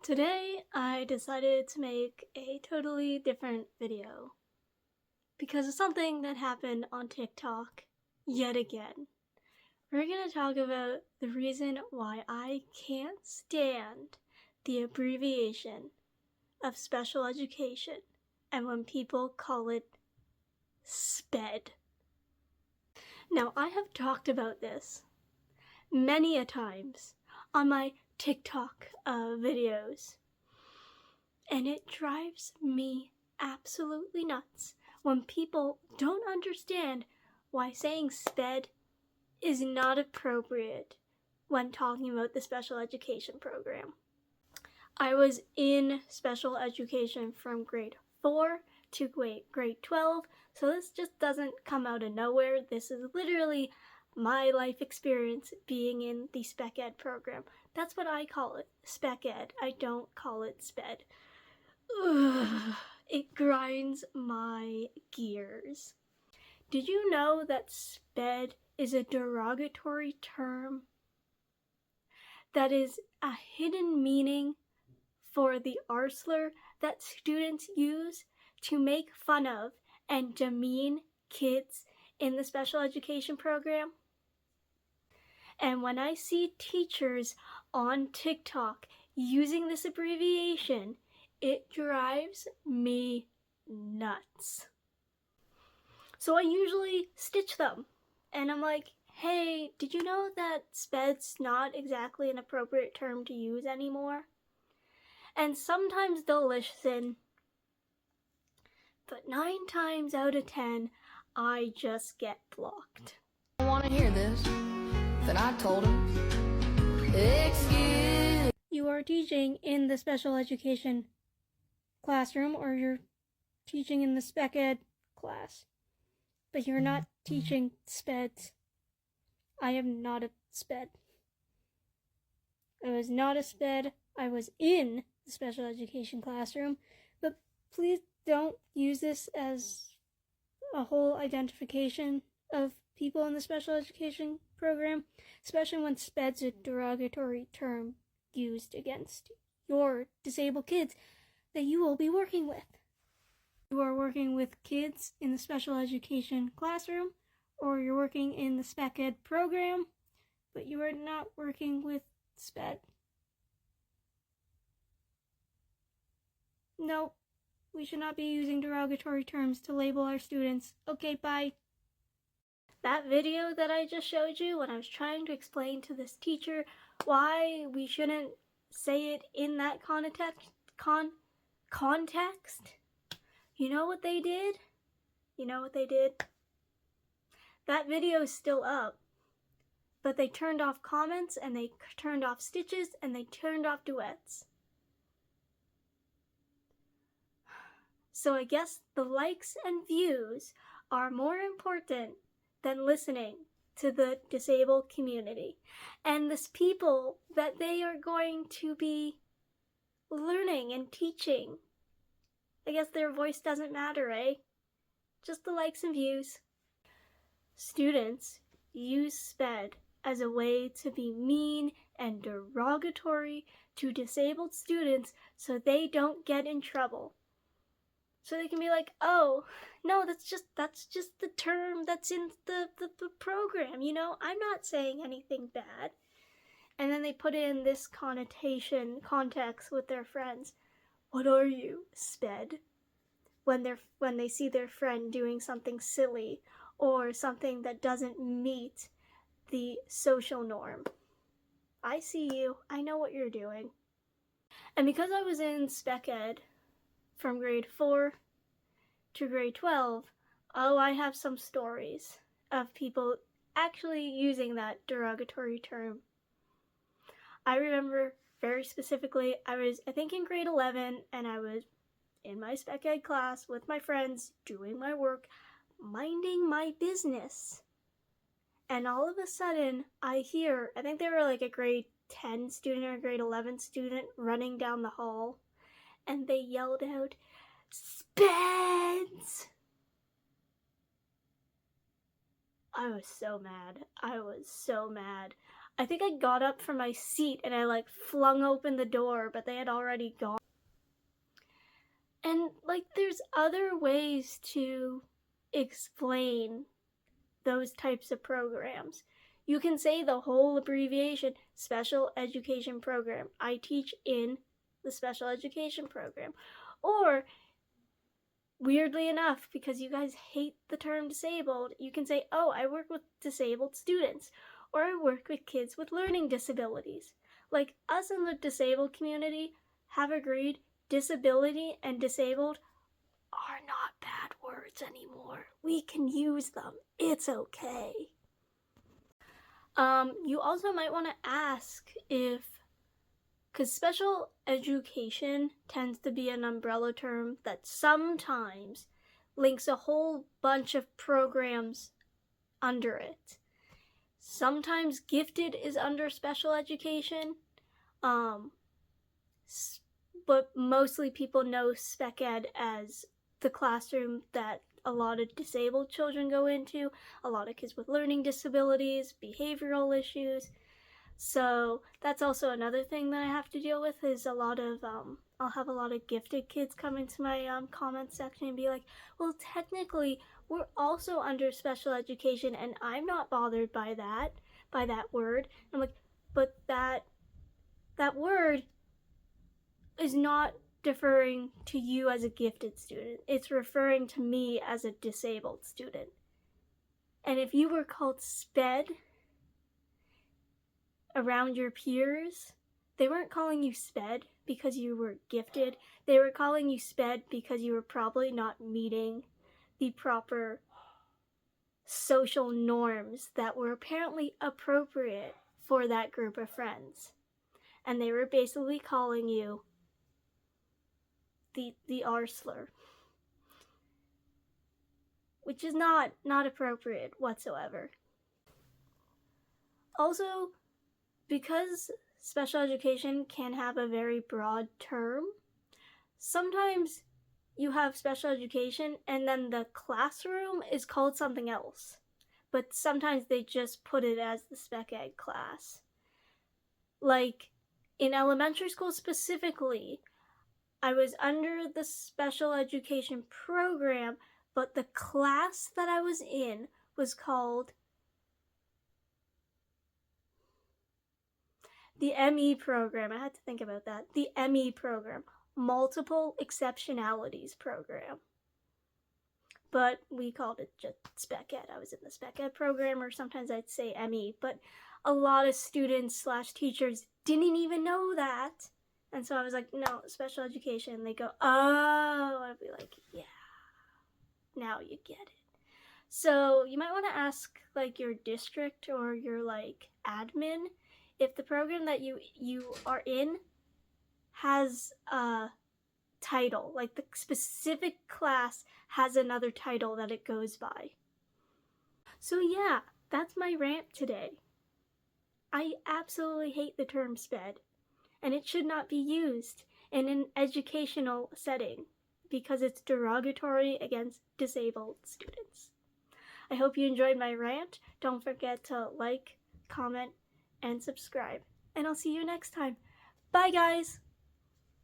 Today, I decided to make a totally different video because of something that happened on TikTok yet again. We're going to talk about the reason why I can't stand the abbreviation of special education and when people call it Sped. Now, I have talked about this many a times on my TikTok videos. And it drives me absolutely nuts when people don't understand why saying Sped is not appropriate when talking about the special education program. I was in special education from grade 4 to grade 12, so this just doesn't come out of nowhere. This is literally my life experience being in the spec ed program. That's what I call it, spec ed. I don't call it Sped. Ugh, it grinds my gears. Did you know that Sped is a derogatory term? That is a hidden meaning for the Slur that students use to make fun of and demean kids in the special education program. And when I see teachers on TikTok using this abbreviation, it drives me nuts. So I usually stitch them. And I'm like, hey, did you know that Sped's not exactly an appropriate term to use anymore? And sometimes they'll listen. But 9 times out of 10, I just get blocked. I want to hear this. Then I told him, excuse. You are teaching in the special education classroom, or you're teaching in the spec ed class, but you're not teaching Speds. I am not a Sped. I was not a Sped. I was in the special education classroom, but please don't use this as a whole identification of people in the special education program, especially when Sped's a derogatory term used against your disabled kids that you will be working with. You are working with kids in the special education classroom, or you're working in the spec ed program, but you are not working with Sped. No, we should not be using derogatory terms to label our students. Okay, bye. That video that I just showed you when I was trying to explain to this teacher why we shouldn't say it in that context, you know what they did? That video is still up, but they turned off comments and they turned off stitches and they turned off duets. So I guess the likes and views are more important than listening to the disabled community and the people that they are going to be learning and teaching. I guess their voice doesn't matter, eh? Just the likes and views. Students use Sped as a way to be mean and derogatory to disabled students so they don't get in trouble. So they can be like, oh, no, that's just the term that's in the program, you know? I'm not saying anything bad. And then they put in this context with their friends. What are you, Sped? When they see their friend doing something silly or something that doesn't meet the social norm. I see you. I know what you're doing. And because I was in spec ed from grade 4 to grade 12, I have some stories of people actually using that derogatory term. I remember very specifically, I was, I think, in grade 11, and I was in my spec ed class with my friends, doing my work, minding my business. And all of a sudden, I hear, I think they were like a grade 10 student or a grade 11 student running down the hall, and they yelled out, Speds! I was so mad. I think I got up from my seat and I like flung open the door, but they had already gone. And like there's other ways to explain those types of programs. You can say the whole abbreviation, special education program. I teach in the special education program. Or, weirdly enough, because you guys hate the term disabled, you can say, oh, I work with disabled students. Or I work with kids with learning disabilities. Like, us in the disabled community have agreed disability and disabled are not bad words anymore. We can use them. It's okay. You also might want to ask if, because special education tends to be an umbrella term that sometimes links a whole bunch of programs under it. Sometimes gifted is under special education, but mostly people know spec ed as the classroom that a lot of disabled children go into, a lot of kids with learning disabilities, behavioral issues. So that's also another thing that I have to deal with is a lot of, I'll have a lot of gifted kids come into my comment section and be like, well, technically, we're also under special education and I'm not bothered by that word. And I'm like, but that word is not deferring to you as a gifted student. It's referring to me as a disabled student. And if you were called Sped around your peers, they weren't calling you Sped because you were gifted. They were calling you Sped because you were probably not meeting the proper social norms that were apparently appropriate for that group of friends. And they were basically calling you the R slur, which is not appropriate whatsoever. Also, because special education can have a very broad term, sometimes you have special education and then the classroom is called something else. But sometimes they just put it as the spec ed class. Like, in elementary school specifically, I was under the special education program, but the class that I was in was called the ME program. I had to think about that. The ME program, Multiple Exceptionalities program. But we called it just spec ed. I was in the spec ed program, or sometimes I'd say ME, but a lot of students / teachers didn't even know that. And so I was like, no, special education. And they go, oh, I'd be like, yeah, now you get it. So you might want to ask like your district or your like admin if the program that you are in has a title, like the specific class has another title that it goes by. So yeah, that's my rant today. I absolutely hate the term SPED, and it should not be used in an educational setting because it's derogatory against disabled students. I hope you enjoyed my rant. Don't forget to like, comment, and subscribe. And I'll see you next time. Bye, guys!